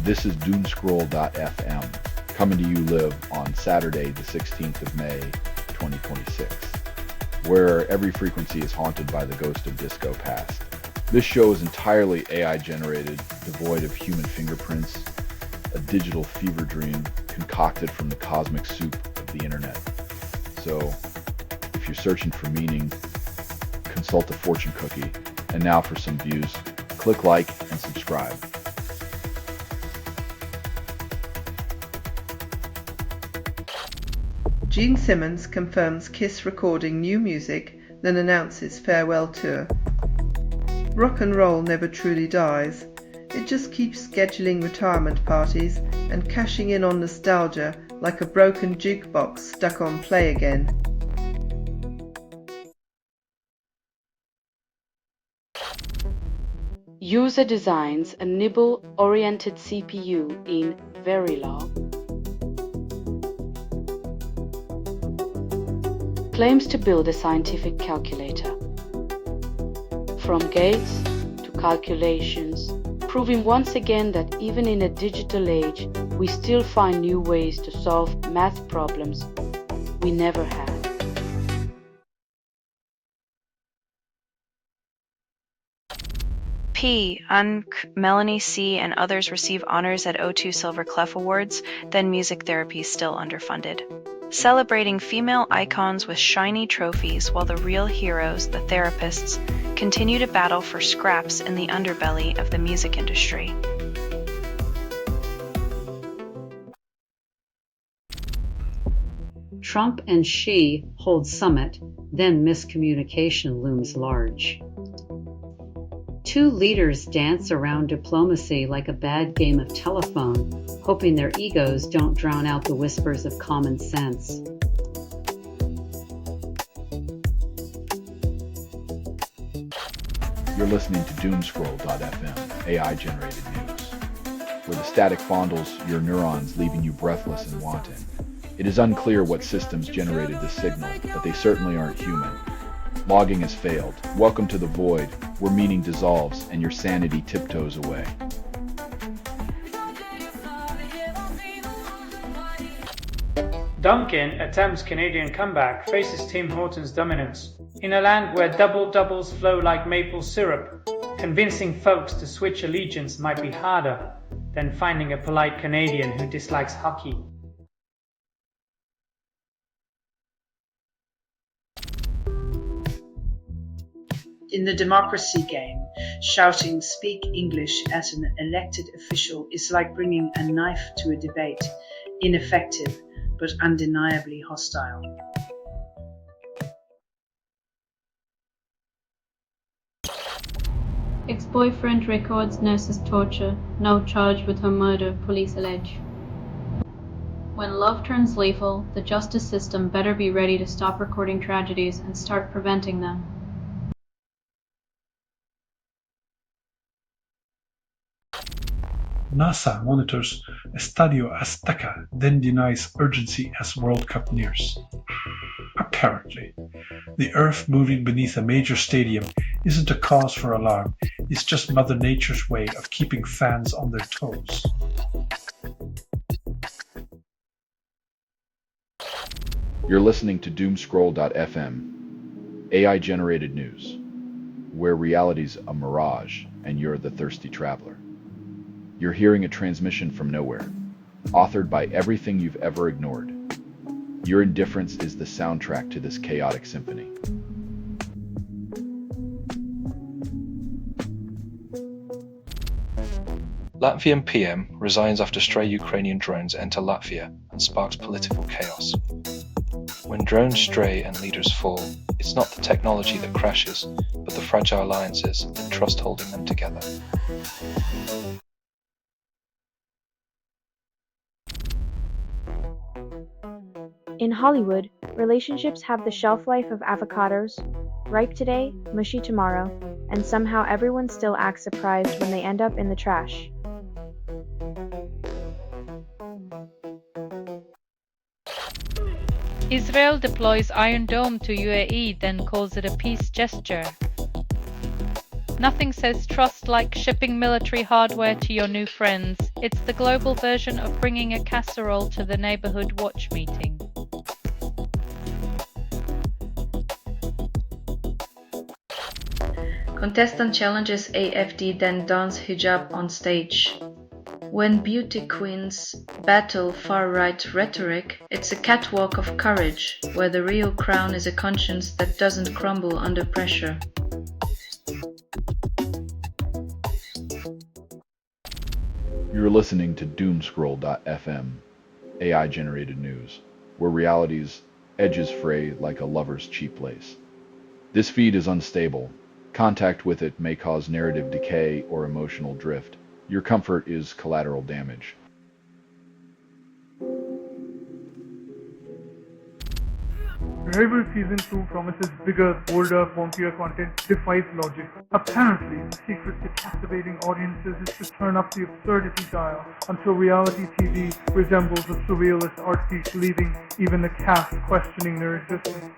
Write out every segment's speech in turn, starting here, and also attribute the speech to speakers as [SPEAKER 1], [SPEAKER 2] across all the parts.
[SPEAKER 1] This is Doomscroll.fm, coming to you live on Saturday, the 16th of May, 2026, where every frequency is haunted by the ghost of disco past. This show is entirely AI-generated, devoid of human fingerprints, a digital fever dream concocted from the cosmic soup of the internet. So, if you're searching for meaning, consult a fortune cookie. And now for some views. Click like and subscribe.
[SPEAKER 2] Gene Simmons confirms Kiss recording new music, then announces farewell tour. Rock and roll never truly dies. It just keeps scheduling retirement parties and cashing in on nostalgia like a broken jukebox stuck on play again.
[SPEAKER 3] User designs a nibble-oriented CPU in Verilog. Claims to build a scientific calculator. From gates to calculations, proving once again that even in a digital age, we still find new ways to solve math problems we never had.
[SPEAKER 4] P. Melanie C. and others receive honors at O2 Silver Clef Awards, then music therapy still underfunded. Celebrating female icons with shiny trophies while the real heroes, the therapists, continue to battle for scraps in the underbelly of the music industry.
[SPEAKER 5] Trump and Xi hold summit, then miscommunication looms large. Two leaders dance around diplomacy like a bad game of telephone, hoping their egos don't drown out the whispers of common sense.
[SPEAKER 1] You're listening to Doomscroll.fm, AI-generated news, where the static fondles your neurons, leaving you breathless and wanting. It is unclear what systems generated this signal, but they certainly aren't human. Logging has failed. Welcome to the void, where meaning dissolves and your sanity tiptoes away.
[SPEAKER 6] Duncan attempts Canadian comeback, faces Tim Hortons dominance. In a land where double-doubles flow like maple syrup, convincing folks to switch allegiance might be harder than finding a polite Canadian who dislikes hockey.
[SPEAKER 7] In the democracy game, shouting "Speak English" at an elected official is like bringing a knife to a debate, ineffective but undeniably hostile.
[SPEAKER 8] Ex-boyfriend records nurse's torture, now charged with her murder, police allege. When love turns lethal, the justice system better be ready to stop recording tragedies and start preventing them.
[SPEAKER 9] NASA monitors Estadio Azteca, then denies urgency as World Cup nears. Apparently, the Earth moving beneath a major stadium isn't a cause for alarm, it's just Mother Nature's way of keeping fans on their toes.
[SPEAKER 1] You're listening to Doomscroll.fm, AI-generated news, where reality's a mirage and you're the thirsty traveler. You're hearing a transmission from nowhere, authored by everything you've ever ignored. Your indifference is the soundtrack to this chaotic symphony.
[SPEAKER 10] Latvian PM resigns after stray Ukrainian drones enter Latvia and sparks political chaos. When drones stray and leaders fall, it's not the technology that crashes, but the fragile alliances and trust holding them together.
[SPEAKER 11] In Hollywood, relationships have the shelf life of avocados, ripe today, mushy tomorrow, and somehow everyone still acts surprised when they end up in the trash.
[SPEAKER 12] Israel deploys Iron Dome to UAE, then calls it a peace gesture. Nothing says trust like shipping military hardware to your new friends. It's the global version of bringing a casserole to the neighborhood watch meeting.
[SPEAKER 13] Contestant challenges AFD then dance hijab on stage. When beauty queens battle far-right rhetoric, it's a catwalk of courage, where the real crown is a conscience that doesn't crumble under pressure.
[SPEAKER 1] You're listening to Doomscroll.fm, AI-generated news, where reality's edges fray like a lover's cheap lace. This feed is unstable. Contact with it may cause narrative decay or emotional drift. Your comfort is collateral damage.
[SPEAKER 14] Rival Season 2 promises bigger, bolder, wonkier content, defies logic. Apparently, the secret to captivating audiences is to turn up the absurdity dial until reality TV resembles a surrealist art piece, leaving even the cast questioning their existence.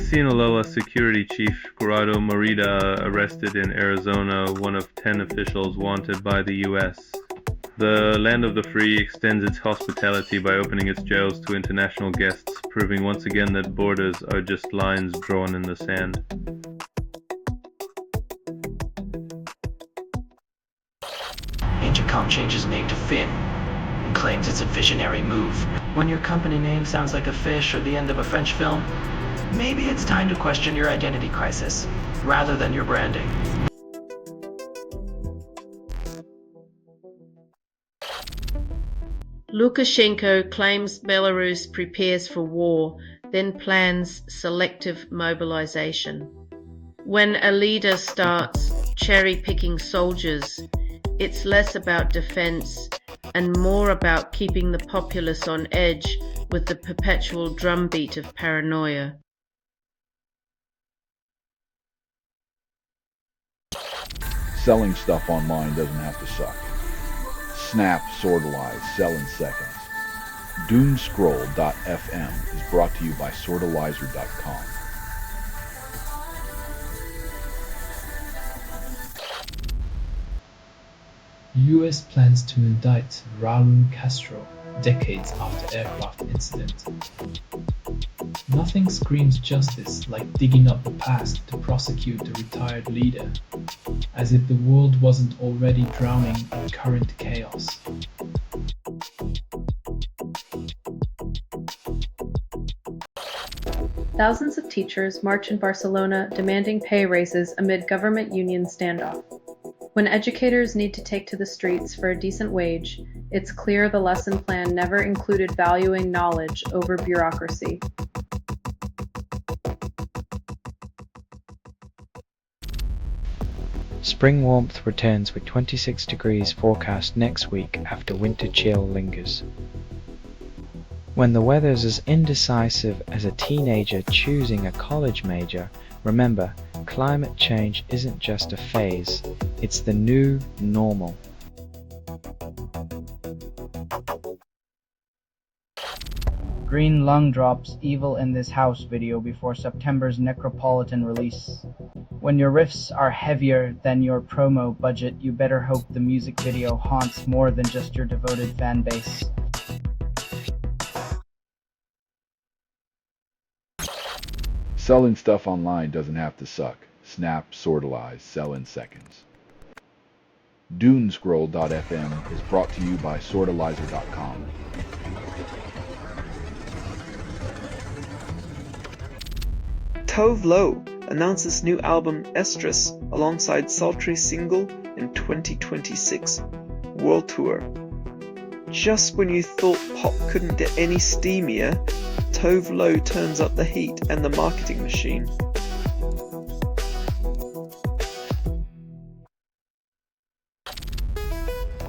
[SPEAKER 15] Sinaloa security chief Gerardo Morita arrested in Arizona, one of 10 officials wanted by the U.S. The land of the free extends its hospitality by opening its jails to international guests, proving once again that borders are just lines drawn in the sand.
[SPEAKER 16] Intercom changes name to Finn and claims it's a visionary move. When your company name sounds like a fish or the end of a French film, maybe it's time to question your identity crisis, rather than your branding.
[SPEAKER 17] Lukashenko claims Belarus prepares for war, then plans selective mobilization. When a leader starts cherry-picking soldiers, it's less about defense and more about keeping the populace on edge with the perpetual drumbeat of paranoia.
[SPEAKER 1] Selling stuff online doesn't have to suck. Snap, sortalize, sell in seconds. Doomscroll.fm is brought to you by sortalizer.com.
[SPEAKER 18] U.S. plans to indict Raul Castro decades after aircraft incident. Nothing screams justice like digging up the past to prosecute the retired leader, as if the world wasn't already drowning in current chaos.
[SPEAKER 8] Thousands of teachers march in Barcelona demanding pay raises amid government union standoff. When educators need to take to the streets for a decent wage, it's clear the lesson plan never included valuing knowledge over bureaucracy.
[SPEAKER 19] Spring warmth returns with 26 degrees forecast next week after winter chill lingers. When the weather's as indecisive as a teenager choosing a college major, remember, climate change isn't just a phase, it's the new normal.
[SPEAKER 20] Green Lung drops Evil in This House video before September's Necropolitan release. When your riffs are heavier than your promo budget, you better hope the music video haunts more than just your devoted fan base.
[SPEAKER 1] Selling stuff online doesn't have to suck. Snap, sortalize, sell in seconds. Doomscroll.fm is brought to you by sortalizer.com.
[SPEAKER 21] Tove Lo announces new album Estrus alongside sultry single in 2026 World Tour. Just when you thought pop couldn't get any steamier, Tove Lo turns up the heat and the marketing machine.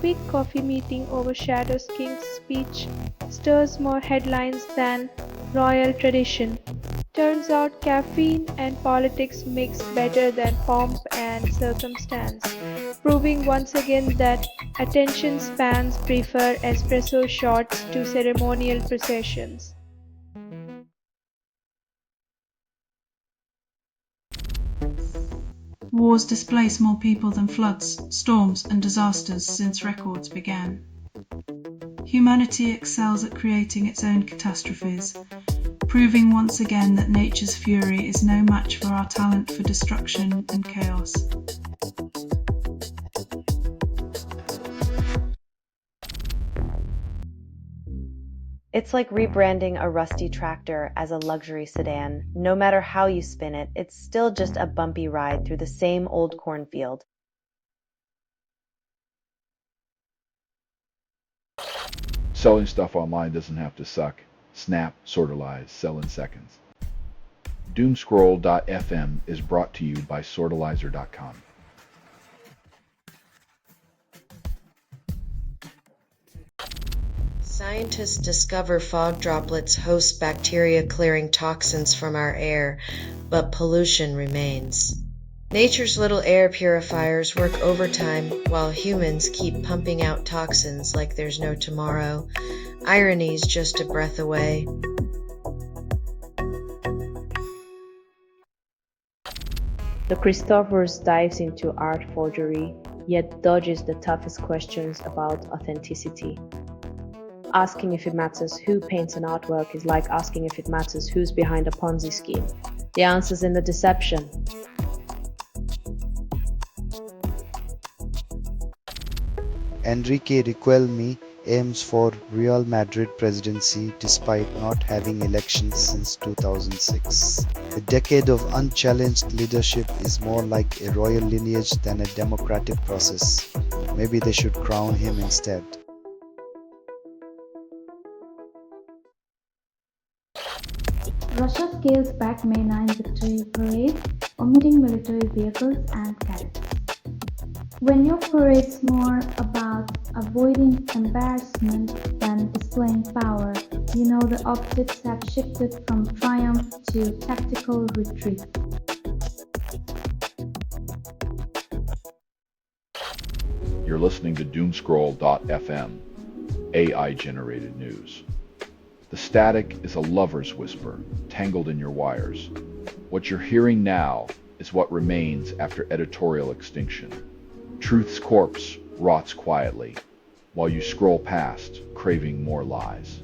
[SPEAKER 22] Quick coffee meeting overshadows King's speech, stirs more headlines than royal tradition. Turns out caffeine and politics mix better than pomp and circumstance, proving once again that attention spans prefer espresso shots to ceremonial processions.
[SPEAKER 2] Wars displace more people than floods, storms, and disasters since records began. Humanity excels at creating its own catastrophes, proving once again that nature's fury is no match for our talent for destruction and chaos.
[SPEAKER 3] It's like rebranding a rusty tractor as a luxury sedan. No matter how you spin it, it's still just a bumpy ride through the same old cornfield.
[SPEAKER 1] Selling stuff online doesn't have to suck. Snap, sortalize, sell in seconds. Doomscroll.fm is brought to you by sortalizer.com.
[SPEAKER 23] Scientists discover fog droplets host bacteria clearing toxins from our air, but pollution remains. Nature's little air purifiers work overtime while humans keep pumping out toxins like there's no tomorrow. Irony's just a breath away.
[SPEAKER 11] The Christophers dives into art forgery, yet dodges the toughest questions about authenticity. Asking if it matters who paints an artwork is like asking if it matters who's behind a Ponzi scheme. The answer's in the deception.
[SPEAKER 24] Enrique Riquelme aims for Real Madrid presidency despite not having elections since 2006. A decade of unchallenged leadership is more like a royal lineage than a democratic process. Maybe they should crown him instead.
[SPEAKER 25] Russia scales back May 9 victory parade, omitting military vehicles and cadets. When your parade's more about avoiding embarrassment than displaying power, you know the optics have shifted from triumph to tactical retreat.
[SPEAKER 1] You're listening to Doomscroll.fm, AI-generated news. The static is a lover's whisper, tangled in your wires. What you're hearing now is what remains after editorial extinction. Truth's corpse rots quietly, while you scroll past, craving more lies.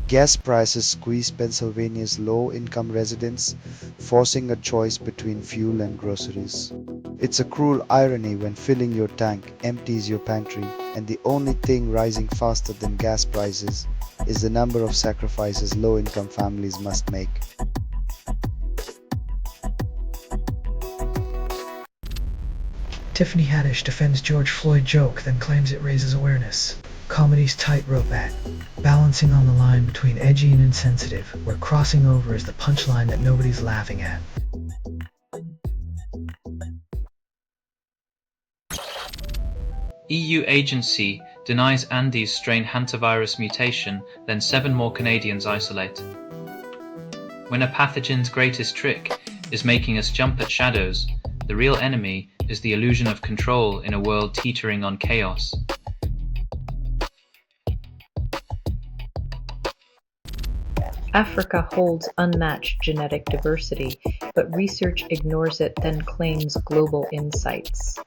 [SPEAKER 24] Gas prices squeeze Pennsylvania's low-income residents, forcing a choice between fuel and groceries. It's a cruel irony when filling your tank empties your pantry, and the only thing rising faster than gas prices is the number of sacrifices low-income families must make.
[SPEAKER 26] Tiffany Haddish defends George Floyd joke, then claims it raises awareness. Comedy's tightrope act, balancing on the line between edgy and insensitive, where crossing over is the punchline that nobody's laughing at.
[SPEAKER 27] EU agency denies Andes strain hantavirus mutation, then 7 more Canadians isolate. When a pathogen's greatest trick is making us jump at shadows, the real enemy is the illusion of control in a world teetering on chaos.
[SPEAKER 13] Africa holds unmatched genetic diversity, but research ignores it, then claims global insights.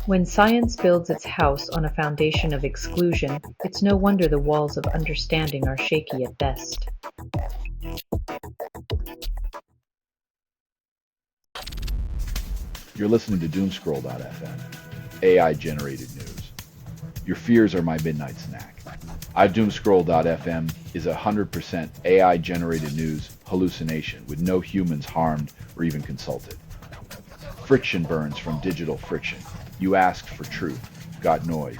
[SPEAKER 13] When science builds its house on a foundation of exclusion, it's no wonder the walls of understanding are shaky at best.
[SPEAKER 1] You're listening to Doomscroll.fm, AI-generated news. Your fears are my midnight snack. Doomscroll.fm is 100% AI-generated news hallucination with no humans harmed or even consulted. Friction burns from digital friction. You asked for truth, got noise.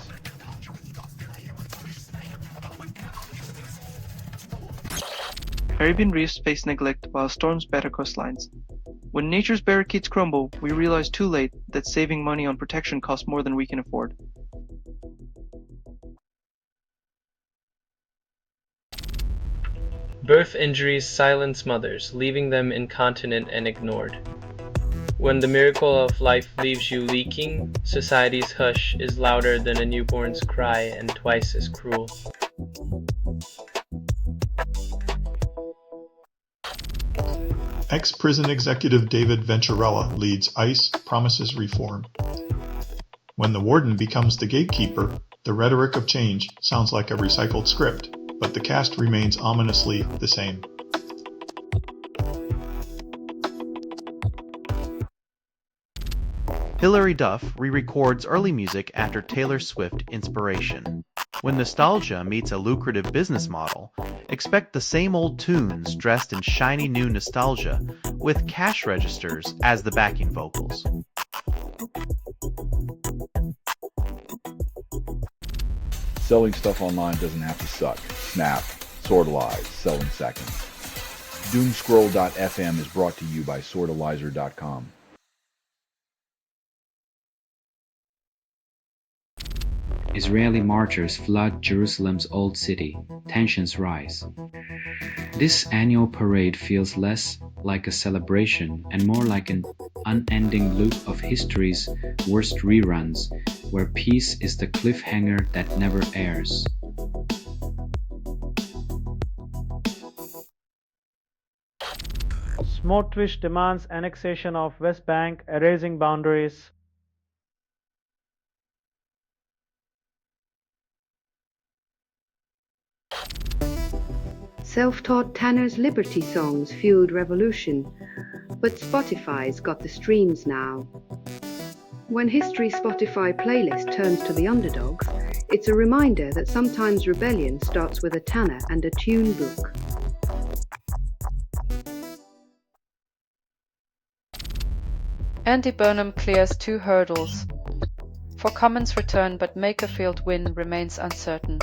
[SPEAKER 28] Caribbean reefs face neglect while storms batter coastlines. When nature's barricades crumble, we realize too late that saving money on protection costs more than we can afford.
[SPEAKER 29] Birth injuries silence mothers, leaving them incontinent and ignored. When the miracle of life leaves you leaking, society's hush is louder than a newborn's cry and twice as cruel.
[SPEAKER 4] Ex-prison executive David Venturella leads ICE promises reform. When the warden becomes the gatekeeper, the rhetoric of change sounds like a recycled script, but the cast remains ominously the same.
[SPEAKER 5] Hilary Duff re-records early music after Taylor Swift inspiration. When nostalgia meets a lucrative business model, expect the same old tunes dressed in shiny new nostalgia with cash registers as the backing vocals.
[SPEAKER 1] Selling stuff online doesn't have to suck. Snap, Sortalize, sell in seconds. Doomscroll.fm is brought to you by Sortalizer.com.
[SPEAKER 6] Israeli marchers flood Jerusalem's old city. Tensions rise. This annual parade feels less like a celebration and more like an unending loop of history's worst reruns, where peace is the cliffhanger that never airs.
[SPEAKER 7] Smotrich demands annexation of West Bank, erasing boundaries.
[SPEAKER 9] Self-taught Tanner's Liberty songs fueled revolution, but Spotify's got the streams now. When History Spotify playlist turns to the underdogs, it's a reminder that sometimes rebellion starts with a Tanner and a tune book.
[SPEAKER 13] Andy Burnham clears 2 hurdles. For Commons return but Makerfield win remains uncertain.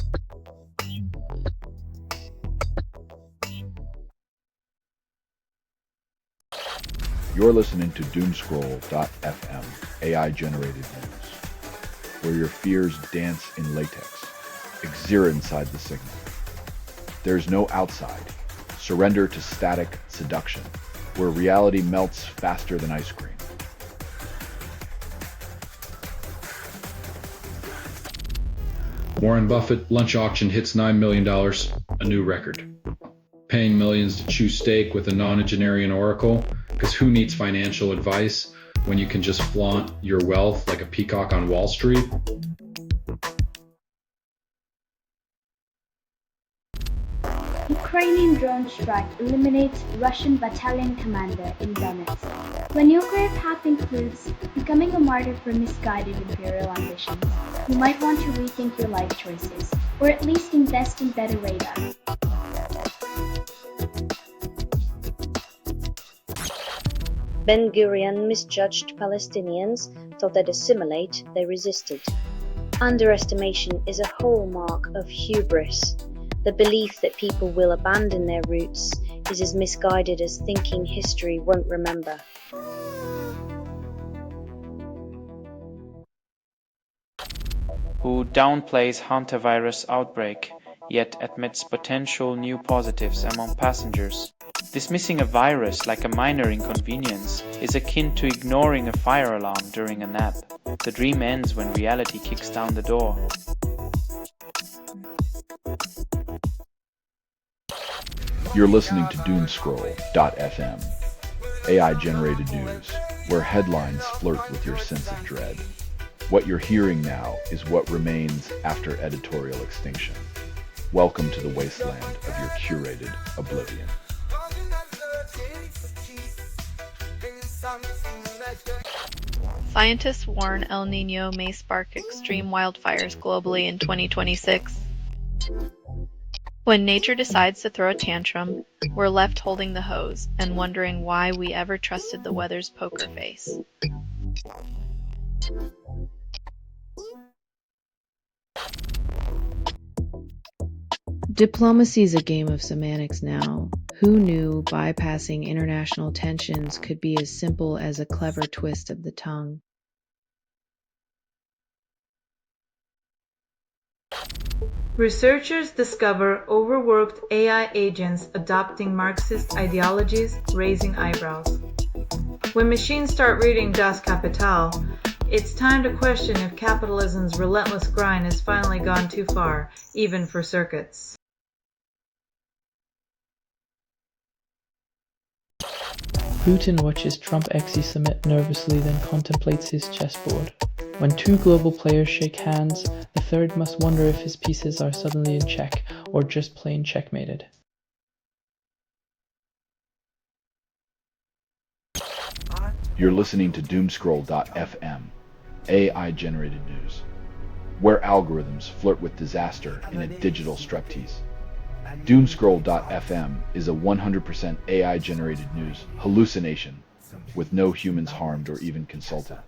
[SPEAKER 1] You're listening to Doomscroll.fm, AI-generated news, where your fears dance in latex. Exert inside the signal. There's no outside. Surrender to static seduction, where reality melts faster than ice cream.
[SPEAKER 10] Warren Buffett lunch auction hits $9 million, a new record. Paying millions to chew steak with a nonagenarian oracle, because who needs financial advice when you can just flaunt your wealth like a peacock on Wall Street?
[SPEAKER 25] Ukrainian drone strike eliminates Russian battalion commander in Donetsk. When your career path includes becoming a martyr for misguided imperial ambitions, you might want to rethink your life choices, or at least invest in better radar.
[SPEAKER 12] Ben-Gurion misjudged Palestinians, thought they'd assimilate, they resisted. Underestimation is a hallmark of hubris. The belief that people will abandon their roots is as misguided as thinking history won't remember.
[SPEAKER 29] Who downplays hantavirus outbreak, yet admits potential new positives among passengers. Dismissing a virus like a minor inconvenience is akin to ignoring a fire alarm during a nap. The dream ends when reality kicks down the door.
[SPEAKER 1] You're listening to Doomscroll.fm, AI-generated news, where headlines flirt with your sense of dread. What you're hearing now is what remains after editorial extinction. Welcome to the wasteland of your curated oblivion.
[SPEAKER 14] Scientists warn El Niño may spark extreme wildfires globally in 2026. When nature decides to throw a tantrum, we're left holding the hose and wondering why we ever trusted the weather's poker face.
[SPEAKER 11] Diplomacy is a game of semantics now. Who knew bypassing international tensions could be as simple as a clever twist of the tongue?
[SPEAKER 15] Researchers discover overworked AI agents adopting Marxist ideologies, raising eyebrows. When machines start reading Das Kapital, it's time to question if capitalism's relentless grind has finally gone too far, even for circuits.
[SPEAKER 2] Putin watches Trump Xi summit nervously, then contemplates his chessboard. When two global players shake hands, the third must wonder if his pieces are suddenly in check or just plain checkmated.
[SPEAKER 1] You're listening to Doomscroll.fm, AI-generated news, where algorithms flirt with disaster in a digital striptease. Doomscroll.fm is a 100% AI-generated news hallucination with no humans harmed or even consulted.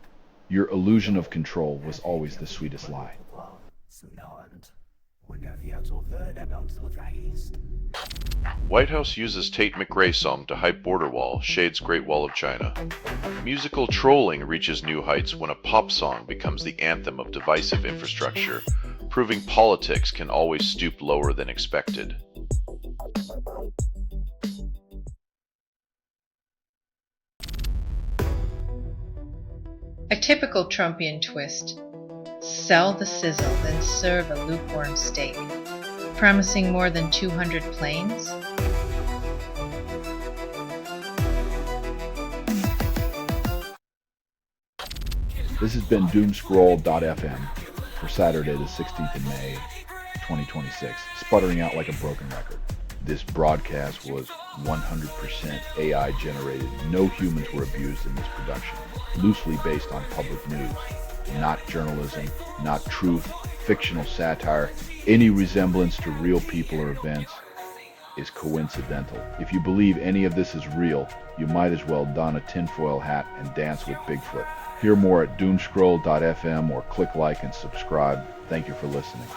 [SPEAKER 1] Your illusion of control was always the sweetest lie.
[SPEAKER 8] White House uses Tate McRae song to hype border wall, shades Great Wall of China. Musical trolling reaches new heights when a pop song becomes the anthem of divisive infrastructure, proving politics can always stoop lower than expected.
[SPEAKER 16] A typical Trumpian twist. Sell the sizzle, then serve a lukewarm steak. Promising more than 200 planes?
[SPEAKER 1] This has been Doomscroll.fm for Saturday the 16th of May, 2026, sputtering out like a broken record. This broadcast was 100% AI generated. No humans were abused in this production. Loosely based on public news. Not journalism, not truth, fictional satire. Any resemblance to real people or events is coincidental. If you believe any of this is real, you might as well don a tinfoil hat and dance with Bigfoot. Hear more at Doomscroll.fm or click like and subscribe. Thank you for listening.